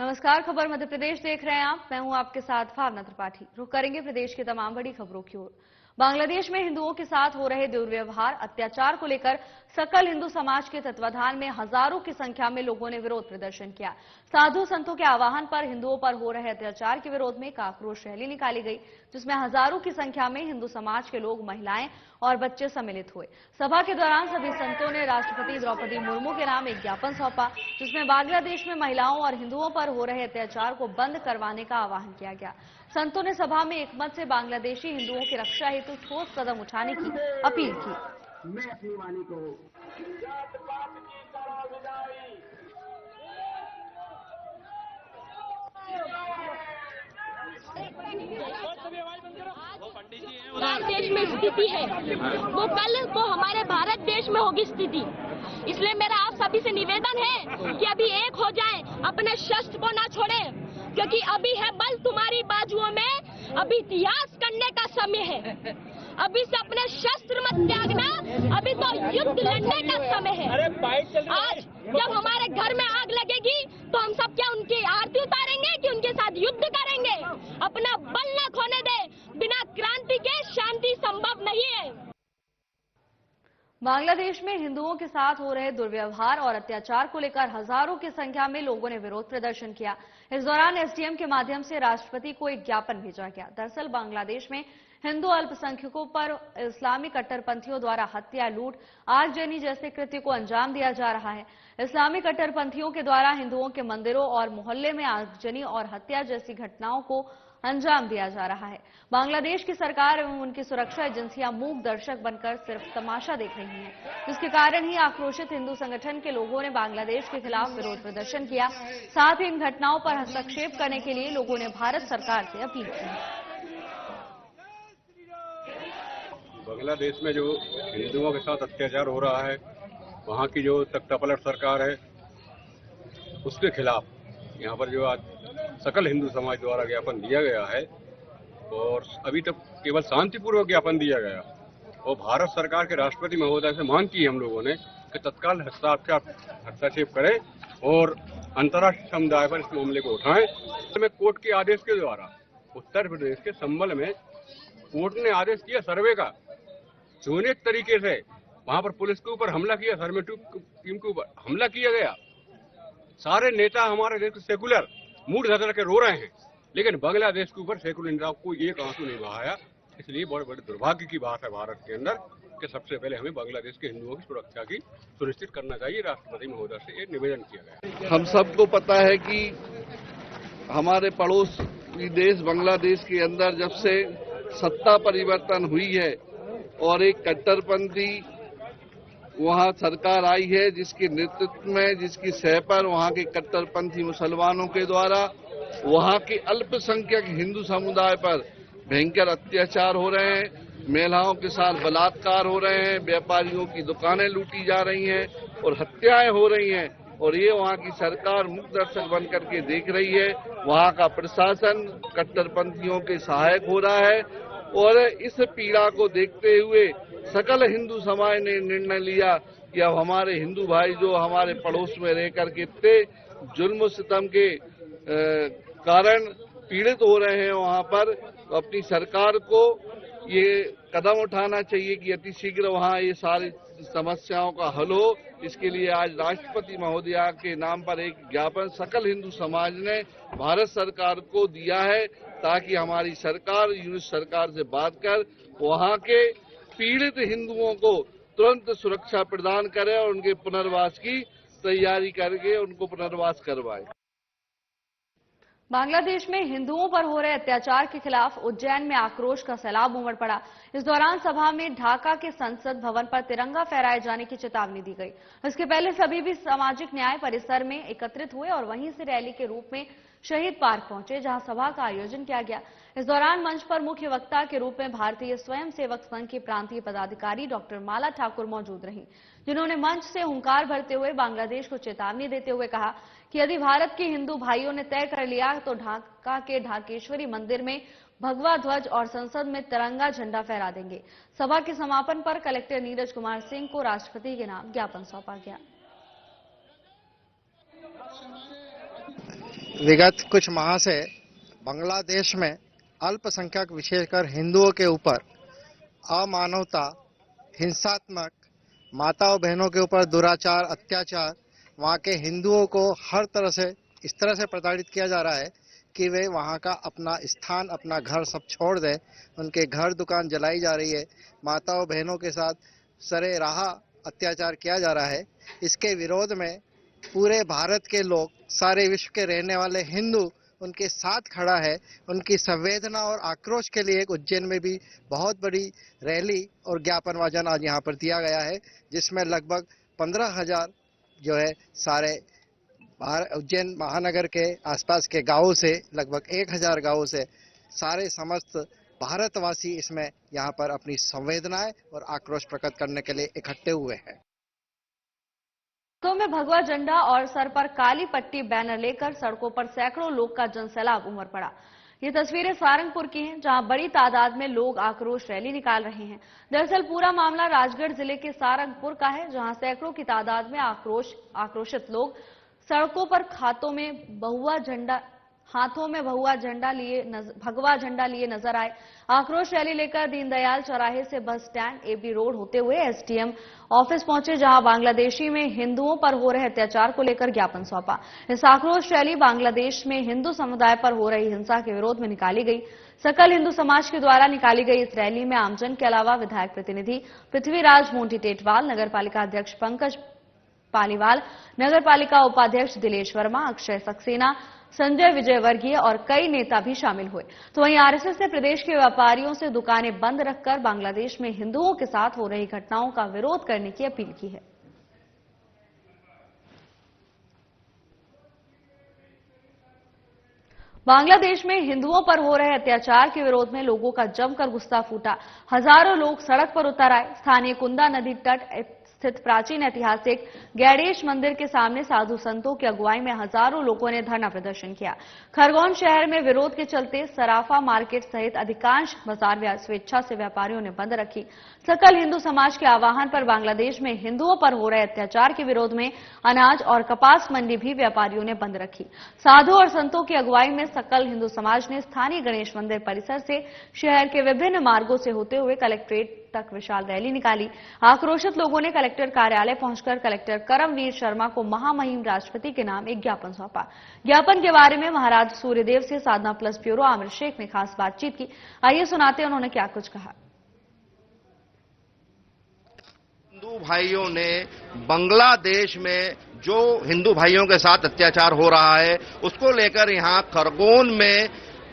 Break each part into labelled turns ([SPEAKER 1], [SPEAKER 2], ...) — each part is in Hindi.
[SPEAKER 1] नमस्कार, खबर मध्य प्रदेश देख रहे हैं आप। मैं हूं आपके साथ भावना त्रिपाठी। रुक करेंगे प्रदेश की तमाम बड़ी खबरों की ओर। बांग्लादेश में हिंदुओं के साथ हो रहे दुर्व्यवहार, अत्याचार को लेकर सकल हिंदू समाज के तत्वाधान में हजारों की संख्या में लोगों ने विरोध प्रदर्शन किया। साधु संतों के आह्वान पर हिंदुओं पर हो रहे अत्याचार के विरोध में एक आक्रोश रैली निकाली गई, जिसमें हजारों की संख्या में हिंदू समाज के लोग, महिलाएं और बच्चे सम्मिलित हुए। सभा के दौरान सभी संतों ने राष्ट्रपति द्रौपदी मुर्मू के नाम एक ज्ञापन सौंपा, जिसमें बांग्लादेश में महिलाओं और हिंदुओं पर हो रहे अत्याचार को बंद करवाने का आह्वान किया गया। संतों ने सभा में एकमत से बांग्लादेशी हिंदुओं की रक्षा हेतु ठोस कदम उठाने की अपील की।
[SPEAKER 2] मैं अपनी वाणी को जात पात की तरह विदाई
[SPEAKER 3] देश में स्थिति है वो कल को हमारे भारत देश में होगी स्थिति। इसलिए मेरा आप सभी से निवेदन है कि अभी एक हो जाएं, अपने शस्त्र को ना छोड़ें, क्योंकि अभी है बल तुम्हारी बाजुओं में। अभी इतिहास करने का समय है। अभी से अपने शस्त्र मत त्यागना, अभी तो युद्ध लड़ने का समय है। आज जब हमारे घर में आग लगेगी तो हम सब क्या उनकी आरती उतारेंगे कि उनके साथ युद्ध करेंगे? अपना बल न खोने दे, बिना क्रांति के शांति संभव नहीं है।
[SPEAKER 1] बांग्लादेश में हिंदुओं के साथ हो रहे दुर्व्यवहार और अत्याचार को लेकर हजारों की संख्या में लोगों ने विरोध प्रदर्शन किया। इस दौरान एसडीएम के माध्यम से राष्ट्रपति को एक ज्ञापन भेजा गया। दरअसल बांग्लादेश में हिंदू अल्पसंख्यकों पर इस्लामी कट्टरपंथियों द्वारा हत्या, लूट, आगजनी जैसे कृत्य को अंजाम दिया जा रहा है। इस्लामी कट्टरपंथियों के द्वारा हिंदुओं के मंदिरों और मोहल्ले में आगजनी और हत्या जैसी घटनाओं को अंजाम दिया जा रहा है। बांग्लादेश की सरकार एवं उनकी सुरक्षा एजेंसियां मूक दर्शक बनकर सिर्फ तमाशा देख रही हैं, जिसके कारण ही आक्रोशित हिंदू संगठन के लोगों ने बांग्लादेश के खिलाफ विरोध प्रदर्शन किया। साथ ही इन घटनाओं पर हस्तक्षेप करने के लिए लोगों ने भारत सरकार से अपील की।
[SPEAKER 4] बांग्लादेश में जो हिंदुओं के साथ अत्याचार हो रहा है, वहाँ की जो तख्तापलट सरकार है, उसके खिलाफ यहाँ पर जो आज सकल हिंदू समाज द्वारा ज्ञापन दिया गया है, और अभी तक केवल शांतिपूर्वक ज्ञापन दिया गया, और भारत सरकार के राष्ट्रपति महोदय से मांग की है हम लोगों ने कि तत्काल हस्तक्षेप करें और अंतर्राष्ट्रीय समुदाय पर इस मामले को उठाएं। में कोर्ट के आदेश के द्वारा उत्तर प्रदेश के संबल में कोर्ट ने आदेश किया सर्वे का। चोनित तरीके से वहां पर पुलिस के ऊपर हमला किया, सर्वे टीम के ऊपर हमला किया गया। सारे नेता हमारे देश के सेकुलर मूड धर के रो रहे हैं, लेकिन बांग्लादेश के ऊपर सेकुलर नेताओं को एक आंसू नहीं बहाया। इसलिए बहुत बड़े दुर्भाग्य की बात है भारत के अंदर कि सबसे पहले हमें बांग्लादेश के हिंदुओं की सुरक्षा की सुनिश्चित करना चाहिए। राष्ट्रपति महोदय से ये निवेदन किया गया।
[SPEAKER 5] हम सबको पता है कि हमारे पड़ोसी देश बांग्लादेश के अंदर जब से सत्ता परिवर्तन हुई है और एक कट्टरपंथी वहां सरकार आई है, जिसके नेतृत्व में, जिसकी सह पर वहां के कट्टरपंथी मुसलमानों के द्वारा वहां के अल्पसंख्यक हिंदू समुदाय पर भयंकर अत्याचार हो रहे हैं। महिलाओं के साथ बलात्कार हो रहे हैं, व्यापारियों की दुकानें लूटी जा रही हैं और हत्याएं हो रही हैं, और ये वहां की सरकार मुख दर्शक बन करके देख रही है। वहां का प्रशासन कट्टरपंथियों के सहायक हो रहा है, और इस पीड़ा को देखते हुए सकल हिंदू समाज ने निर्णय लिया कि अब हमारे हिंदू भाई जो हमारे पड़ोस में रह करके इतने जुल्म सितम के कारण पीड़ित हो रहे हैं, वहां पर तो अपनी सरकार को ये कदम उठाना चाहिए कि अतिशीघ्र वहां ये सारी समस्याओं का हल हो। इसके लिए आज राष्ट्रपति महोदया के नाम पर एक ज्ञापन सकल हिंदू समाज ने भारत सरकार को दिया है, ताकि हमारी सरकार यूनिट सरकार से बात कर वहां के पीड़ित हिंदुओं को तुरंत सुरक्षा प्रदान करे और उनके पुनर्वास की तैयारी करके उनको पुनर्वास करवाए।
[SPEAKER 1] बांग्लादेश में हिंदुओं पर हो रहे अत्याचार के खिलाफ उज्जैन में आक्रोश का सैलाब उमड़ पड़ा। इस दौरान सभा में ढाका के संसद भवन पर तिरंगा फहराए जाने की चेतावनी दी गई। इसके पहले सभी भी सामाजिक न्याय परिसर में एकत्रित हुए और वहीं से रैली के रूप में शहीद पार्क पहुंचे, जहां सभा का आयोजन किया गया। इस दौरान मंच पर मुख्य वक्ता के रूप में भारतीय स्वयंसेवक संघ की प्रांतीय पदाधिकारी डॉक्टर माला ठाकुर मौजूद रहीं, जिन्होंने मंच से हुंकार भरते हुए बांग्लादेश को चेतावनी देते हुए कहा कि यदि भारत के हिंदू भाइयों ने तय कर लिया तो ढाका के ढाकेश्वरी मंदिर में भगवा ध्वज और संसद में तिरंगा झंडा फहरा देंगे। सभा के समापन पर कलेक्टर नीरज कुमार सिंह को राष्ट्रपति के नाम ज्ञापन सौंपा गया।
[SPEAKER 6] विगत कुछ माह से बांग्लादेश में अल्पसंख्यक विशेषकर हिंदुओं के ऊपर अमानवता, हिंसात्मक, माताओं बहनों के ऊपर दुराचार, अत्याचार, वहाँ के हिंदुओं को हर तरह से इस तरह से प्रताड़ित किया जा रहा है कि वे वहाँ का अपना स्थान, अपना घर सब छोड़ दें। उनके घर दुकान जलाई जा रही है, माताओं बहनों के साथ सरेराह अत्याचार किया जा रहा है। इसके विरोध में पूरे भारत के लोग, सारे विश्व के रहने वाले हिंदू उनके साथ खड़ा है। उनकी संवेदना और आक्रोश के लिए उज्जैन में भी बहुत बड़ी रैली और ज्ञापन वाचन आज यहाँ पर दिया गया है, जिसमें लगभग 15,000 जो है सारे उज्जैन महानगर के आसपास के गांवों से, लगभग 1,000 गांवों से सारे समस्त भारतवासी इसमें यहाँ पर अपनी संवेदनाएं और आक्रोश प्रकट करने के लिए इकट्ठे हुए हैं।
[SPEAKER 1] तो में भगवा झंडा और सर पर काली पट्टी बैनर लेकर सड़कों पर सैकड़ों लोग का जनसैलाब उमड़ पड़ा। ये तस्वीरें सारंगपुर की हैं, जहां बड़ी तादाद में लोग आक्रोश रैली निकाल रहे हैं। दरअसल पूरा मामला राजगढ़ जिले के सारंगपुर का है, जहां सैकड़ों की तादाद में आक्रोशित लोग सड़कों पर हाथों में भगवा झंडा लिए नजर आए। आक्रोश रैली लेकर दीनदयाल चौराहे से बस स्टैंड, एबी रोड होते हुए एसडीएम ऑफिस पहुंचे, जहां बांग्लादेशी में हिंदुओं पर हो रहे अत्याचार को लेकर ज्ञापन सौंपा। इस आक्रोश रैली बांग्लादेश में हिंदू समुदाय पर हो रही हिंसा के विरोध में निकाली गई। सकल हिंदू समाज के द्वारा निकाली गई इस रैली में आमजन के अलावा विधायक प्रतिनिधि पृथ्वीराज मोंटी टेटवाल, नगर पालिका अध्यक्ष पंकज पालीवाल, नगर पालिका उपाध्यक्ष दिलेश वर्मा, अक्षय सक्सेना, संजय विजयवर्गीय और कई नेता भी शामिल हुए। तो वहीं आरएसएस ने प्रदेश के व्यापारियों से दुकानें बंद रखकर बांग्लादेश में हिंदुओं के साथ हो रही घटनाओं का विरोध करने की अपील की है। बांग्लादेश में हिंदुओं पर हो रहे अत्याचार के विरोध में लोगों का जमकर गुस्सा फूटा। हजारों लोग सड़क पर उतर आए। स्थानीय कुंदा नदी तट स्थित प्राचीन ऐतिहासिक गैडेश मंदिर के सामने साधु संतों की अगुवाई में हजारों लोगों ने धरना प्रदर्शन किया। खरगोन शहर में विरोध के चलते सराफा मार्केट सहित अधिकांश बाजार स्वेच्छा से व्यापारियों ने बंद रखी। सकल हिंदू समाज के आह्वान पर बांग्लादेश में हिंदुओं पर हो रहे अत्याचार के विरोध में अनाज और कपास मंडी भी व्यापारियों ने बंद रखी। साधु और संतों की अगुवाई में सकल हिंदू समाज ने स्थानीय गणेश मंदिर परिसर से शहर के विभिन्न मार्गों से होते हुए कलेक्ट्रेट तक विशाल रैली निकाली। आक्रोशित लोगों ने कलेक्टर कार्यालय पहुंचकर कलेक्टर करमवीर शर्मा को महामहिम राष्ट्रपति के नाम एक ज्ञापन सौंपा। ज्ञापन के बारे में महाराज सूर्यदेव से साधना प्लस ब्यूरो आमिर शेख ने खास बातचीत की। आइए सुनाते हैं उन्होंने क्या कुछ कहा।
[SPEAKER 7] हिंदू भाइयों ने बांग्लादेश में जो हिंदू भाइयों के साथ अत्याचार हो रहा है उसको लेकर यहां खरगोन में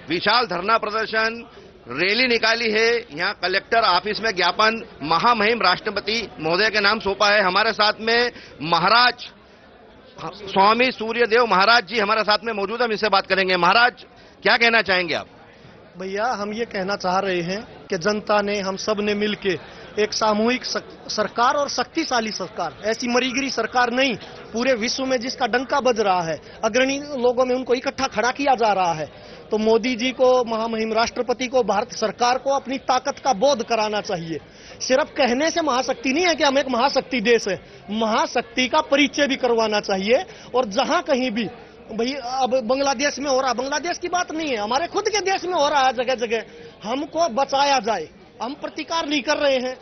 [SPEAKER 7] विशाल धरना प्रदर्शन रैली निकाली है। यहाँ कलेक्टर ऑफिस में ज्ञापन महामहिम राष्ट्रपति महोदय के नाम सौंपा है। हमारे साथ में महाराज स्वामी सूर्यदेव महाराज जी हमारे साथ में मौजूद, हम इससे बात करेंगे। महाराज, क्या कहना चाहेंगे आप?
[SPEAKER 8] भैया, हम ये कहना चाह रहे हैं कि जनता ने, हम सब ने मिलके एक सामूहिक सरकार और शक्तिशाली सरकार, ऐसी मरीगिरी सरकार नहीं, पूरे विश्व में जिसका डंका बज रहा है, अग्रणी लोगों में उनको इकट्ठा खड़ा किया जा रहा है। तो मोदी जी को, महामहिम राष्ट्रपति को, भारत सरकार को अपनी ताकत का बोध कराना चाहिए। सिर्फ कहने से महाशक्ति नहीं है कि हम एक महाशक्ति देश है, महाशक्ति का परिचय भी करवाना चाहिए। और जहां कहीं भी भाई अब बांग्लादेश में हो रहा, बांग्लादेश की बात नहीं है, हमारे खुद के देश में हो रहा है जगह जगह, हमको बचाया जाए। हम प्रतिकार नहीं कर रहे हैं,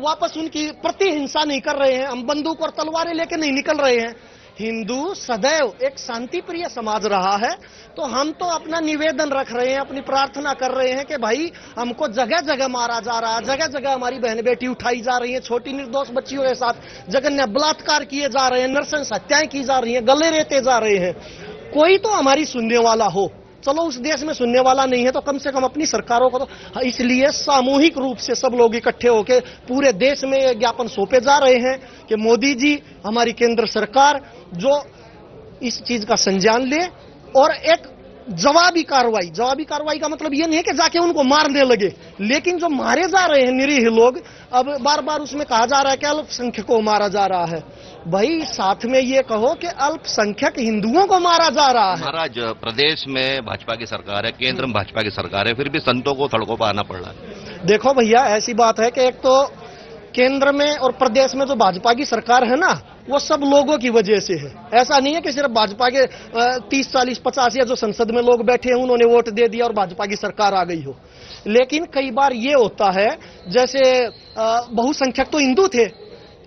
[SPEAKER 8] वापस उनकी प्रति हिंसा नहीं कर रहे हैं, हम बंदूक और तलवारें लेके नहीं निकल रहे हैं। हिंदू सदैव एक शांति प्रिय समाज रहा है, तो हम तो अपना निवेदन रख रहे हैं, अपनी प्रार्थना कर रहे हैं कि भाई हमको जगह जगह मारा जा रहा है, जगह जगह हमारी बहन बेटी उठाई जा रही है, छोटी निर्दोष बच्चियों के साथ जघन्य बलात्कार किए जा रहे हैं, नृशंस हत्याएं की जा रही हैं, गले रेते जा रहे हैं। कोई तो हमारी सुनने वाला हो। चलो उस देश में सुनने वाला नहीं है तो कम से कम अपनी सरकारों को तो, इसलिए सामूहिक रूप से सब लोग इकट्ठे होकर पूरे देश में ये ज्ञापन सौंपे जा रहे हैं कि मोदी जी, हमारी केंद्र सरकार जो इस चीज का संज्ञान ले और एक जवाबी कार्रवाई का मतलब ये नहीं है कि जाके उनको मारने लगे, लेकिन जो मारे जा रहे हैं निरीह लोग, अब बार बार उसमें कहा जा रहा है कि अल्पसंख्यकों को मारा जा रहा है। भाई साथ में ये कहो कि अल्पसंख्यक हिंदुओं को मारा जा रहा है।
[SPEAKER 7] महाराज, प्रदेश में भाजपा की सरकार है, केंद्र में भाजपा की सरकार है, फिर भी संतों को सड़कों पर आना पड़ रहा है।
[SPEAKER 8] देखो भैया, ऐसी बात है कि एक तो केंद्र में और प्रदेश में जो भाजपा की सरकार है ना, वो सब लोगों की वजह से है। ऐसा नहीं है कि सिर्फ भाजपा के 30, 40, 50 या जो संसद में लोग बैठे हैं उन्होंने वोट दे दिया और भाजपा की सरकार आ गई हो। लेकिन कई बार ये होता है, जैसे बहुसंख्यक तो हिंदू थे,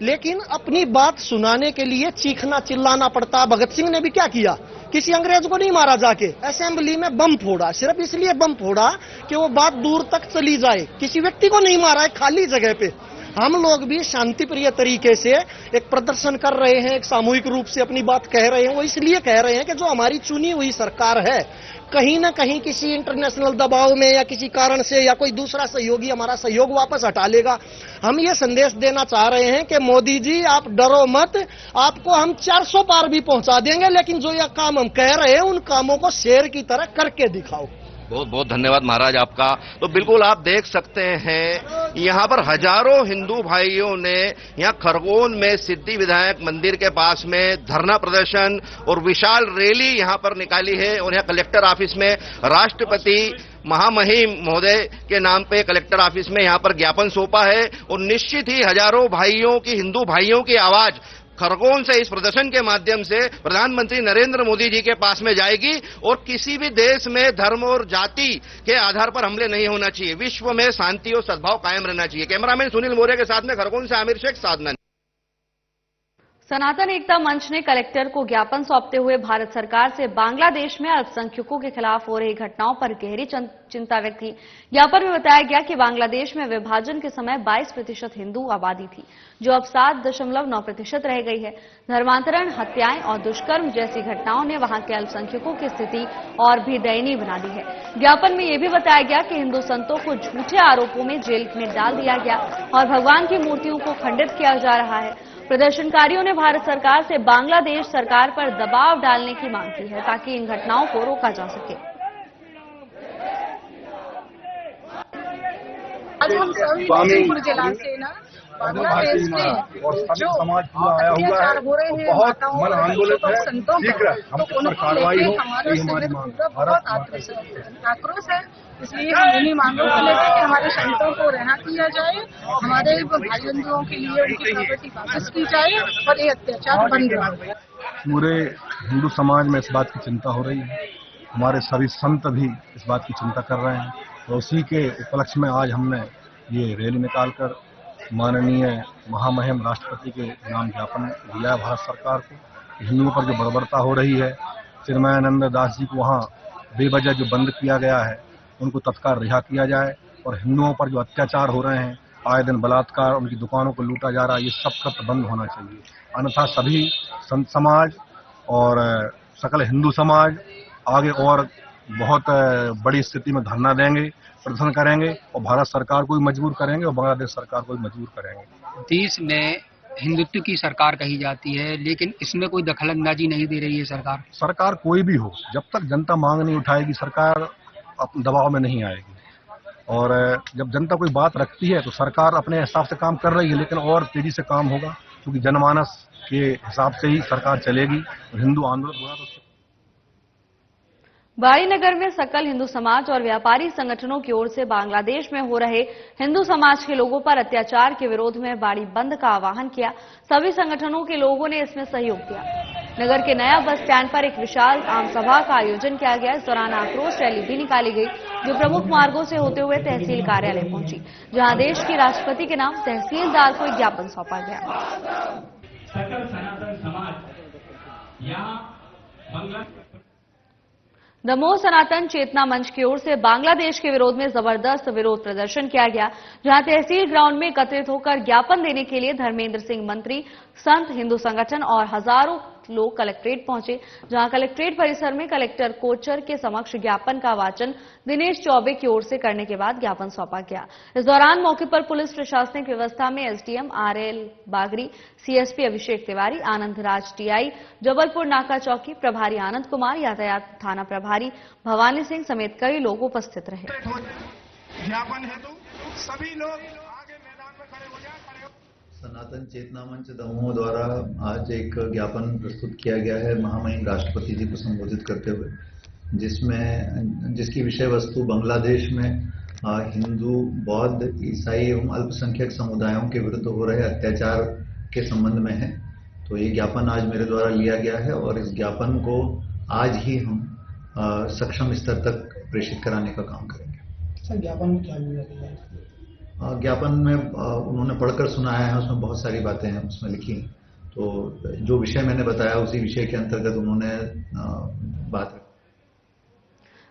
[SPEAKER 8] लेकिन अपनी बात सुनाने के लिए चीखना चिल्लाना पड़ता। भगत सिंह ने भी क्या किया, किसी अंग्रेज को नहीं मारा, जाके असेंबली में बम फोड़ा। सिर्फ इसलिए बम फोड़ा कि वो बात दूर तक चली जाए, किसी व्यक्ति को नहीं मारा है, खाली जगह पे। हम लोग भी शांति प्रिय तरीके से एक प्रदर्शन कर रहे हैं, एक सामूहिक रूप से अपनी बात कह रहे हैं। वो इसलिए कह रहे हैं कि जो हमारी चुनी हुई सरकार है, कहीं ना कहीं किसी इंटरनेशनल दबाव में या किसी कारण से या कोई दूसरा सहयोगी हमारा सहयोग वापस हटा लेगा। हम ये संदेश देना चाह रहे हैं कि मोदी जी, आप डरो मत, आपको हम 400 पार भी पहुंचा देंगे, लेकिन जो ये काम हम कह रहे हैं उन कामों को शेर की तरह करके दिखाओ।
[SPEAKER 7] बहुत बहुत धन्यवाद महाराज आपका। तो बिल्कुल आप देख सकते हैं यहाँ पर हजारों हिंदू भाइयों ने यहाँ खरगोन में सिद्धि विधायक मंदिर के पास में धरना प्रदर्शन और विशाल रैली यहाँ पर निकाली है। और यहाँ कलेक्टर ऑफिस में राष्ट्रपति महामहिम महोदय के नाम पे कलेक्टर ऑफिस में यहाँ पर ज्ञापन सौंपा है। और निश्चित ही हजारों भाइयों की, हिंदू भाइयों की आवाज खरगोन से इस प्रदर्शन के माध्यम से प्रधानमंत्री नरेंद्र मोदी जी के पास में जाएगी। और किसी भी देश में धर्म और जाति के आधार पर हमले नहीं होना चाहिए। विश्व में शांति और सद्भाव कायम रहना चाहिए। कैमरामैन सुनील मौर्य के साथ में खरगोन से आमिर शेख, साधना।
[SPEAKER 1] सनातन एकता मंच ने कलेक्टर को ज्ञापन सौंपते हुए भारत सरकार से बांग्लादेश में अल्पसंख्यकों के खिलाफ हो रही घटनाओं पर गहरी चिंता व्यक्त की। ज्ञापन में बताया गया कि बांग्लादेश में विभाजन के समय 22% हिंदू आबादी थी, जो अब 7.9% रह गई है। धर्मांतरण, हत्याएं और दुष्कर्म जैसी घटनाओं ने वहां के अल्पसंख्यकों की स्थिति और भी दयनीय बना दी है। ज्ञापन में यह भी बताया गया कि हिंदू संतों को झूठे आरोपों में जेल में डाल दिया गया और भगवान की मूर्तियों को खंडित किया जा रहा है। प्रदर्शनकारियों ने भारत सरकार से बांग्लादेश सरकार पर दबाव डालने की मांग की है, ताकि इन घटनाओं को रोका जा सके।
[SPEAKER 9] आज हम सभी लखीमपुर जिला से ना बांग्लादेश में जो अत्याचार हो रहे हैं माताओं और संतों पर, तो उनको लेकर हमारा शिविर पूरा बहुत आक्रोश है। इसलिए हम उन्हीं मांगों को लेकर के हमारे संतों को रिहा किया जाए, हमारे भाई बंधुओं के लिए उनकी प्रॉपर्टी वापस की जाए और ये अत्याचार बंद रहे।
[SPEAKER 10] पूरे हिंदू समाज में इस बात की चिंता हो रही है। हमारे सभी संत भी इस बात की चिंता कर रहे हैं। तो उसी के उपलक्ष्य में आज हमने ये रैली निकालकर माननीय महामहिम राष्ट्रपति के नाम ज्ञापन दिया है भारत सरकार को। हिंदुओं पर जो बर्बरता हो रही है, चिन्मयानंद दास जी को वहाँ बेवजह जो बंद किया गया है, उनको तत्काल रिहा किया जाए। और हिंदुओं पर जो अत्याचार हो रहे हैं, आए दिन बलात्कार, उनकी दुकानों को लूटा जा रहा है, ये सब बंद होना चाहिए। अन्यथा सभी संत समाज और सकल हिंदू समाज आगे और बहुत बड़ी स्थिति में धरना देंगे, प्रदर्शन करेंगे और भारत सरकार को भी मजबूर करेंगे और बांग्लादेश सरकार को भी मजबूर करेंगे।
[SPEAKER 11] देश में हिंदुत्व की सरकार कही जाती है, लेकिन इसमें कोई दखलंदाजी नहीं दे रही है सरकार।
[SPEAKER 10] सरकार कोई भी हो, जब तक जनता मांग नहीं उठाएगी, सरकार दबाव में नहीं आएगी। और जब जनता कोई बात रखती है तो सरकार अपने हिसाब से काम कर रही है, लेकिन और तेजी से काम होगा, क्योंकि जनमानस के हिसाब से ही सरकार चलेगी। हिंदू आंदोलन हुआ तो
[SPEAKER 1] बाड़ीनगर में सकल हिंदू समाज और व्यापारी संगठनों की ओर से बांग्लादेश में हो रहे हिंदू समाज के लोगों पर अत्याचार के विरोध में बाड़ी बंद का आह्वान किया। सभी संगठनों के लोगों ने इसमें सहयोग दिया। नगर के नया बस स्टैंड पर एक विशाल आम सभा का आयोजन किया गया। इस दौरान आक्रोश रैली भी निकाली गई, जो प्रमुख मार्गों से होते हुए तहसील कार्यालय पहुंची, जहां देश के राष्ट्रपति के नाम तहसीलदार को एक ज्ञापन सौंपा गया।
[SPEAKER 2] सकल सनातन समाज यहाँ
[SPEAKER 1] दमोह सनातन चेतना मंच की ओर से बांग्लादेश के विरोध में जबरदस्त विरोध प्रदर्शन किया गया, जहां तहसील ग्राउंड में एकत्रित होकर ज्ञापन देने के लिए धर्मेंद्र सिंह मंत्री, संत, हिंदू संगठन और हजारों लोग कलेक्ट्रेट पहुंचे, जहां कलेक्ट्रेट परिसर में कलेक्टर कोचर के समक्ष ज्ञापन का वाचन दिनेश चौबे की ओर से करने के बाद ज्ञापन सौंपा गया। इस दौरान मौके पर पुलिस प्रशासनिक व्यवस्था में एसडीएम आरएल बागरी, सीएसपी अभिषेक तिवारी, आनंद राज टीआई, जबलपुर नाका चौकी प्रभारी आनंद कुमार, यातायात थाना प्रभारी भवानी सिंह समेत कई लोग उपस्थित रहे।
[SPEAKER 2] ज्ञापन हेतु सभी लोग आगे मैदान में खड़े हो जाए।
[SPEAKER 12] सनातन चेतना मंच दमोह द्वारा आज एक ज्ञापन प्रस्तुत किया गया है महामहिम राष्ट्रपति जी को संबोधित करते हुए, जिसकी विषय वस्तु बांग्लादेश में हिंदू, बौद्ध, ईसाई एवं अल्पसंख्यक समुदायों के विरुद्ध हो रहे अत्याचार के संबंध में है। तो ये ज्ञापन आज मेरे द्वारा लिया गया है और इस ज्ञापन को आज ही हम सक्षम स्तर तक प्रेषित कराने का काम करेंगे।
[SPEAKER 9] सर, ज्ञापन में क्या मिला है?
[SPEAKER 12] ज्ञापन में उन्होंने पढ़कर सुनाया है, उसमें बहुत सारी बातें हैं उसमें लिखी हैं। तो जो विषय मैंने बताया उसी विषय के अंतर्गत उन्होंने बात रखी।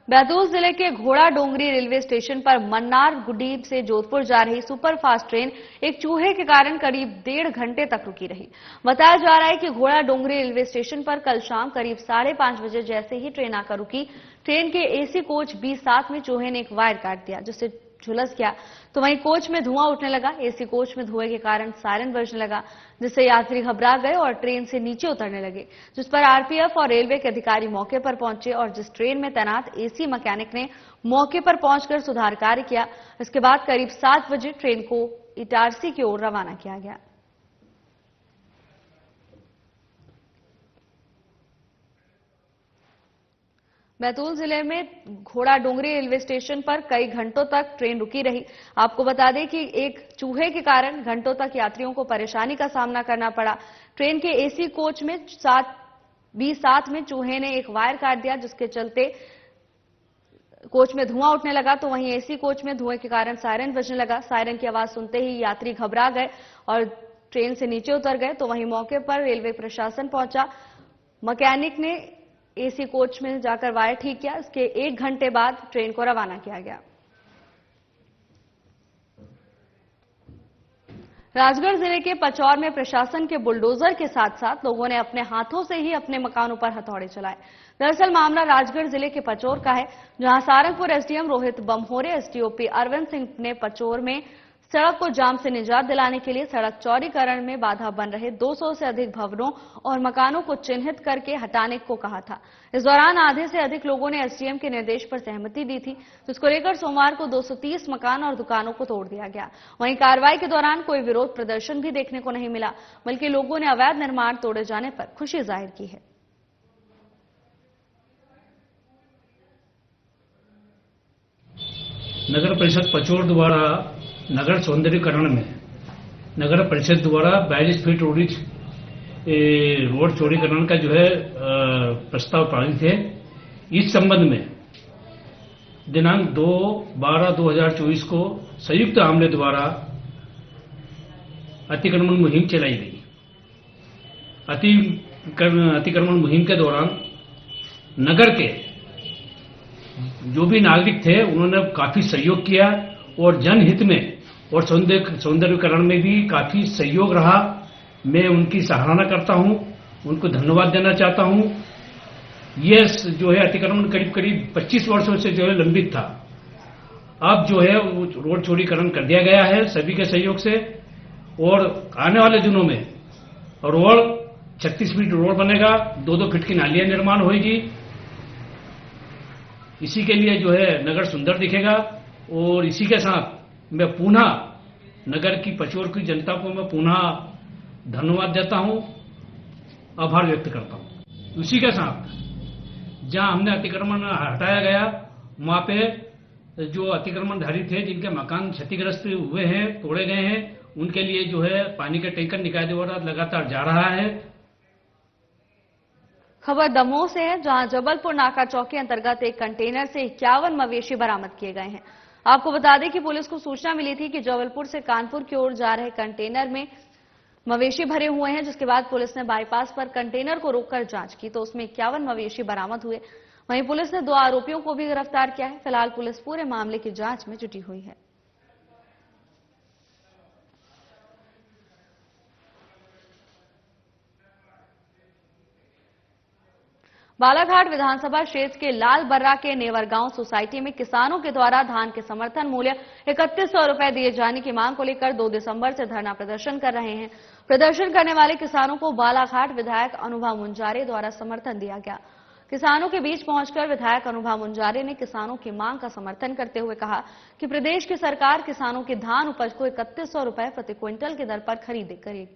[SPEAKER 1] बैतूल जिले के घोड़ा डोंगरी रेलवे स्टेशन पर मन्नार गुडी से जोधपुर जा रही सुपरफास्ट ट्रेन एक चूहे के कारण करीब 1.5 घंटे तक रुकी रही। बताया जा रहा है कि घोड़ा डोंगरी रेलवे स्टेशन पर कल शाम करीब 5:30 बजे जैसे ही ट्रेन आकर रुकी, ट्रेन के एसी कोच B7 में चूहे ने एक वायर काट दिया, जिससे झुलस गया। तो वहीं कोच में धुआं उठने लगा। एसी कोच में धुएं के कारण सायरन बजने लगा, जिससे यात्री घबरा गए और ट्रेन से नीचे उतरने लगे, जिस पर आरपीएफ और रेलवे के अधिकारी मौके पर पहुंचे और जिस ट्रेन में तैनात एसी मैकेनिक ने मौके पर पहुंचकर सुधार कार्य किया। इसके बाद करीब 7 बजे ट्रेन को इटारसी की ओर रवाना किया गया। बैतूल जिले में घोड़ा डोंगरी रेलवे स्टेशन पर कई घंटों तक ट्रेन रुकी रही। आपको बता दें कि एक चूहे के कारण घंटों तक यात्रियों को परेशानी का सामना करना पड़ा। ट्रेन के एसी कोच में B7 में चूहे ने एक वायर काट दिया, जिसके चलते कोच में धुआं उठने लगा। तो वहीं एसी कोच में धुएं के कारण सायरन बजने लगा। सायरन की आवाज सुनते ही यात्री घबरा गए और ट्रेन से नीचे उतर गए। तो वहीं मौके पर रेलवे प्रशासन पहुंचा। मैकेनिक ने एसी कोच में जाकर वायर ठीक किया। इसके 1 घंटे बाद ट्रेन को रवाना किया गया। राजगढ़ जिले के पचौर में प्रशासन के बुलडोजर के साथ साथ लोगों ने अपने हाथों से ही अपने मकानों पर हथौड़े चलाए। दरअसल मामला राजगढ़ जिले के पचौर का है, जहां सारंगपुर एसडीएम रोहित बमहोरे एसडीओपी अरविंद सिंह ने पचौर में सड़क को जाम से निजात दिलाने के लिए सड़क चौड़ीकरण में बाधा बन रहे 200 से अधिक भवनों और मकानों को चिन्हित करके हटाने को कहा था। इस दौरान आधे से अधिक लोगों ने एसडीएम के निर्देश पर सहमति दी थी, जिसको लेकर सोमवार को 230 मकान और दुकानों को तोड़ दिया गया। वहीं कार्रवाई के दौरान कोई विरोध प्रदर्शन भी देखने को नहीं मिला, बल्कि लोगों ने अवैध निर्माण तोड़े जाने पर खुशी जाहिर की है।
[SPEAKER 13] नगर परिषद पचौर द्वारा नगर सौंदर्यीकरण में नगर परिषद द्वारा 42 फीट रोड चौड़ीकरण का जो है प्रस्ताव पारित है। इस संबंध में दिनांक 2/12/2024 को संयुक्त आमले द्वारा अतिक्रमण मुहिम चलाई गई। अतिक्रमण मुहिम के दौरान नगर के जो भी नागरिक थे उन्होंने काफी सहयोग किया और जनहित में और सौंदर्यीकरण में भी काफी सहयोग रहा। मैं उनकी सराहना करता हूं, उनको धन्यवाद देना चाहता हूं। यह जो है अतिक्रमण करीब 25 वर्षों से जो है लंबित था। अब जो है रोड चौड़ीकरण कर दिया गया है सभी के सहयोग से, और आने वाले दिनों में रोड 36 फीट रोड बनेगा, 2-2 फीट की नालियां निर्माण होगी। इसी के लिए जो है नगर सुंदर दिखेगा। और इसी के साथ मैं पुनः नगर की पचौर की जनता को मैं पुनः धन्यवाद देता हूं, आभार व्यक्त करता हूं। उसी के साथ जहां हमने अतिक्रमण हटाया गया, वहां पे जो अतिक्रमणधारी थे जिनके मकान क्षतिग्रस्त हुए हैं, तोड़े गए हैं, उनके लिए जो है पानी का टैंकर निकाय द्वारा लगातार जा रहा है।
[SPEAKER 1] खबर दमोह से है, जहां जबलपुर नाका चौकी अंतर्गत एक कंटेनर से 51 मवेशी बरामद किए गए हैं। आपको बता दें कि पुलिस को सूचना मिली थी कि जबलपुर से कानपुर की ओर जा रहे कंटेनर में मवेशी भरे हुए हैं, जिसके बाद पुलिस ने बाईपास पर कंटेनर को रोककर जांच की तो उसमें 51 मवेशी बरामद हुए। वहीं पुलिस ने 2 आरोपियों को भी गिरफ्तार किया है। फिलहाल पुलिस पूरे मामले की जांच में जुटी हुई है। बालाघाट विधानसभा क्षेत्र के लाल बर्रा के नेवरगांव सोसाइटी में किसानों के द्वारा धान के समर्थन मूल्य 3100 रुपए दिए जाने की मांग को लेकर 2 दिसंबर से धरना प्रदर्शन कर रहे हैं। प्रदर्शन करने वाले किसानों को बालाघाट विधायक अनुभव मुंजारे द्वारा समर्थन दिया गया। किसानों के बीच पहुंचकर विधायक अनुभव मुंजारे ने किसानों की मांग का समर्थन करते हुए कहा कि प्रदेश की सरकार किसानों की धान उपज को 3100 रुपए प्रति क्विंटल की दर पर खरीद करेगी।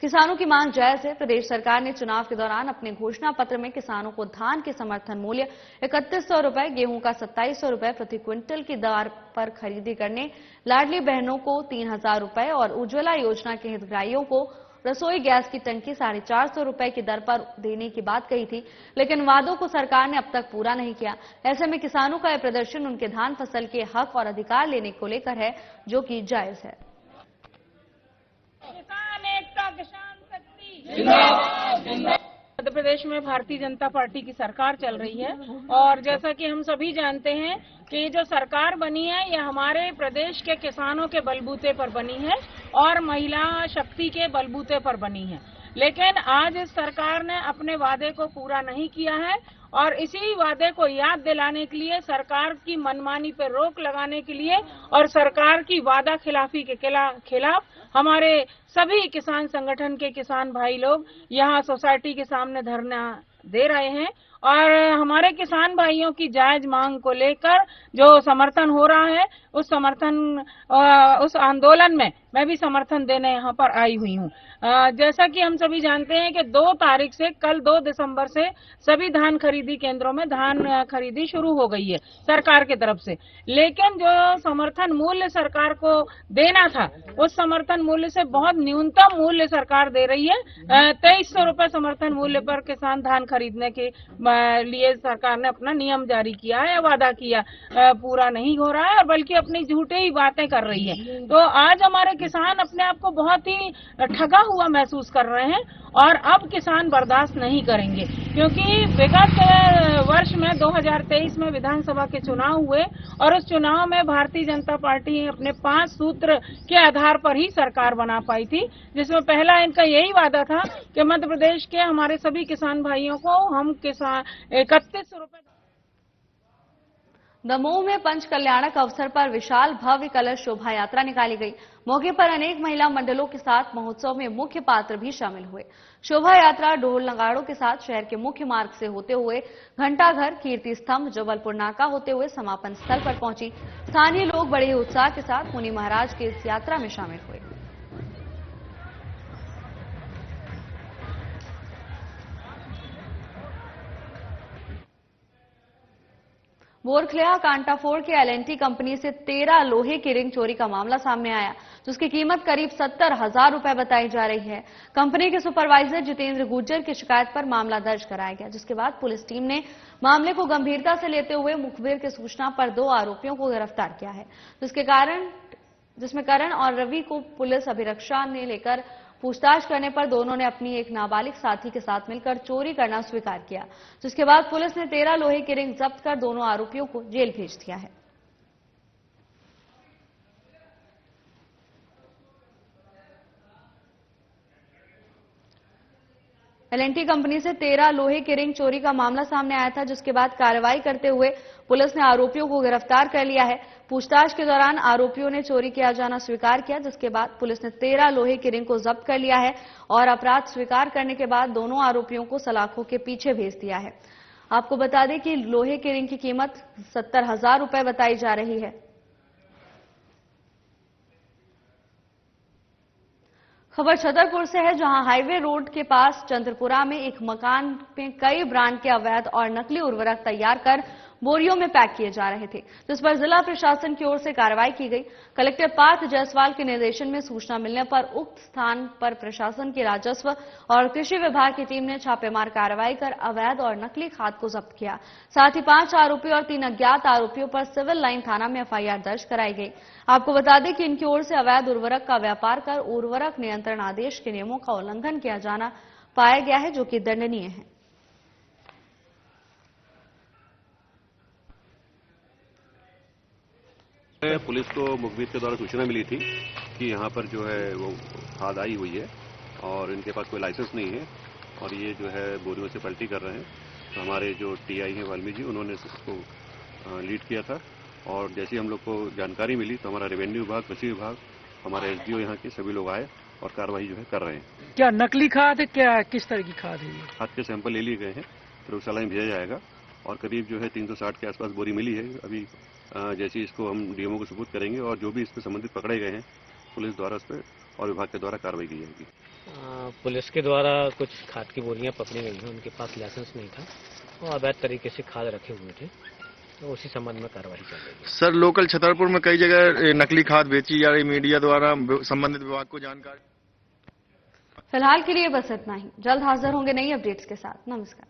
[SPEAKER 1] किसानों की मांग जायज है। प्रदेश सरकार ने चुनाव के दौरान अपने घोषणा पत्र में किसानों को धान के समर्थन मूल्य 3100 रुपए, गेहूं का 2700 रुपए प्रति क्विंटल की दर पर खरीदी करने, लाडली बहनों को 3000 रुपए और उज्ज्वला योजना के हितग्राहियों को रसोई गैस की टंकी 450 रुपए की दर पर देने की बात कही थी, लेकिन वादों को सरकार ने अब तक पूरा नहीं किया। ऐसे में किसानों का यह प्रदर्शन उनके धान फसल के हक और अधिकार लेने को लेकर है, जो कि जायज है।
[SPEAKER 14] किसान एकता, किसान शक्ति। मध्य प्रदेश में भारतीय जनता पार्टी की सरकार चल रही है और जैसा कि हम सभी जानते हैं कि जो सरकार बनी है ये हमारे प्रदेश के किसानों के बलबूते पर बनी है और महिला शक्ति के बलबूते पर बनी है। लेकिन आज इस सरकार ने अपने वादे को पूरा नहीं किया है और इसी वादे को याद दिलाने के लिए, सरकार की मनमानी पर रोक लगाने के लिए और सरकार की वादा खिलाफी के खिलाफ हमारे सभी किसान संगठन के किसान भाई लोग यहाँ सोसाइटी के सामने धरना दे रहे हैं और हमारे किसान भाइयों की जायज मांग को लेकर जो समर्थन हो रहा है उस आंदोलन में मैं भी समर्थन देने यहाँ पर आई हुई हूँ। जैसा कि हम सभी जानते हैं कि 2 तारीख से कल 2 दिसंबर से सभी धान खरीदी केंद्रों में धान खरीदी शुरू हो गई है सरकार की तरफ से, लेकिन जो समर्थन मूल्य सरकार को देना था उस समर्थन मूल्य से बहुत न्यूनतम मूल्य सरकार दे रही है। 2300 रुपए समर्थन मूल्य पर किसान धान खरीदने के लिए सरकार ने अपना नियम जारी किया है, वादा किया, पूरा नहीं हो रहा है और बल्कि अपनी झूठे ही बातें कर रही है। तो आज हमारे किसान अपने आप को बहुत ही ठगा हुआ महसूस कर रहे हैं और अब किसान बर्दाश्त नहीं करेंगे, क्योंकि विगत वर्ष में 2023 में विधानसभा के चुनाव हुए और उस चुनाव में भारतीय जनता पार्टी अपने 5 सूत्र के आधार पर ही सरकार बना पाई थी, जिसमें पहला इनका यही वादा था कि मध्य प्रदेश के हमारे सभी किसान भाइयों को हम 3100 रुपए।
[SPEAKER 1] दमोह में पंच कल्याणक अवसर पर विशाल भव्य कलश शोभा यात्रा निकाली गई। मौके पर अनेक महिला मंडलों के साथ महोत्सव में मुख्य पात्र भी शामिल हुए। शोभा यात्रा ढोल नगाड़ों के साथ शहर के मुख्य मार्ग से होते हुए घंटाघर, कीर्ति स्तंभ, जबलपुर नाका होते हुए समापन स्थल पर पहुंची। स्थानीय लोग बड़े उत्साह के साथ मुनि महाराज की इस यात्रा में शामिल हुए। बोरखलिया कांटाफोड़ के L&T कंपनी से 13 लोहे की रिंग चोरी का मामला सामने आया, जिसकी कीमत करीब 70,000 रुपए बताई जा रही है। कंपनी के सुपरवाइजर जितेंद्र गुर्जर की शिकायत पर मामला दर्ज कराया गया, जिसके बाद पुलिस टीम ने मामले को गंभीरता से लेते हुए मुखबिर की सूचना पर 2 आरोपियों को गिरफ्तार किया है, जिसमें करण और रवि को पुलिस अभिरक्षा ने लेकर पूछताछ करने पर दोनों ने अपनी एक नाबालिग साथी के साथ मिलकर चोरी करना स्वीकार किया, जिसके बाद पुलिस ने 13 लोहे की रिंग जब्त कर दोनों आरोपियों को जेल भेज दिया है। L&T कंपनी से 13 लोहे की रिंग चोरी का मामला सामने आया था, जिसके बाद कार्रवाई करते हुए पुलिस ने आरोपियों को गिरफ्तार कर लिया है। पूछताछ के दौरान आरोपियों ने चोरी किया जाना स्वीकार किया, जिसके बाद पुलिस ने 13 लोहे की रिंग को जब्त कर लिया है और अपराध स्वीकार करने के बाद दोनों आरोपियों को सलाखों के पीछे भेज दिया है। आपको बता दें कि लोहे की रिंग की कीमत 70,000 रुपए बताई जा रही है। खबर छतरपुर से है, जहां हाईवे रोड के पास चंद्रपुरा में एक मकान में कई ब्रांड के अवैध और नकली उर्वरक तैयार कर बोरियों में पैक किए जा रहे थे, जिस पर जिला प्रशासन की ओर से कार्रवाई की गई। कलेक्टर पार्थ जायसवाल के निर्देशन में सूचना मिलने पर उक्त स्थान पर प्रशासन की राजस्व और कृषि विभाग की टीम ने छापेमार कार्रवाई कर अवैध और नकली खाद को जब्त किया। साथ ही 5 आरोपी और 3 अज्ञात आरोपियों पर सिविल लाइन थाना में FIR दर्ज कराई गई। आपको बता दें कि इनकी ओर से अवैध उर्वरक का व्यापार कर उर्वरक नियंत्रण आदेश के नियमों का उल्लंघन किया जाना पाया गया है, जो कि दंडनीय है।
[SPEAKER 15] पुलिस को मुखबिर के द्वारा सूचना मिली थी कि यहाँ पर जो है वो खाद आई हुई है और इनके पास कोई लाइसेंस नहीं है और ये जो है बोरियों से पलटी कर रहे हैं। तो हमारे जो TI हैं वाल्मीकि जी, उन्होंने इसको लीड किया था और जैसे हम लोग को जानकारी मिली तो हमारा रेवेन्यू विभाग, कृषि विभाग, हमारे SDO यहाँ के सभी लोग आए और कार्रवाई जो है कर रहे हैं।
[SPEAKER 16] क्या नकली खाद है, क्या किस तरह की खाद है?
[SPEAKER 15] खाद के सैंपल ले लिए गए हैं, प्रयोगशाला में भेजा जाएगा और करीब जो है 360 के आसपास बोरी मिली है। अभी जैसे इसको हम DMO को सबूत करेंगे और जो भी इससे संबंधित पकड़े गए हैं पुलिस द्वारा उस पर और विभाग के द्वारा कार्रवाई की जाएगी।
[SPEAKER 17] पुलिस के द्वारा कुछ खाद की बोरियां पकड़ी गई हैं, उनके पास लाइसेंस नहीं था और अवैध तरीके से खाद रखे हुए थे, तो उसी संबंध में कार्रवाई चल रही है।
[SPEAKER 18] सर, लोकल छतरपुर में कई जगह नकली खाद बेची जा रही, मीडिया द्वारा संबंधित विभाग को जानकारी।
[SPEAKER 1] फिलहाल के लिए बस इतना ही। जल्द हाजिर होंगे नई अपडेट्स के साथ। नमस्कार।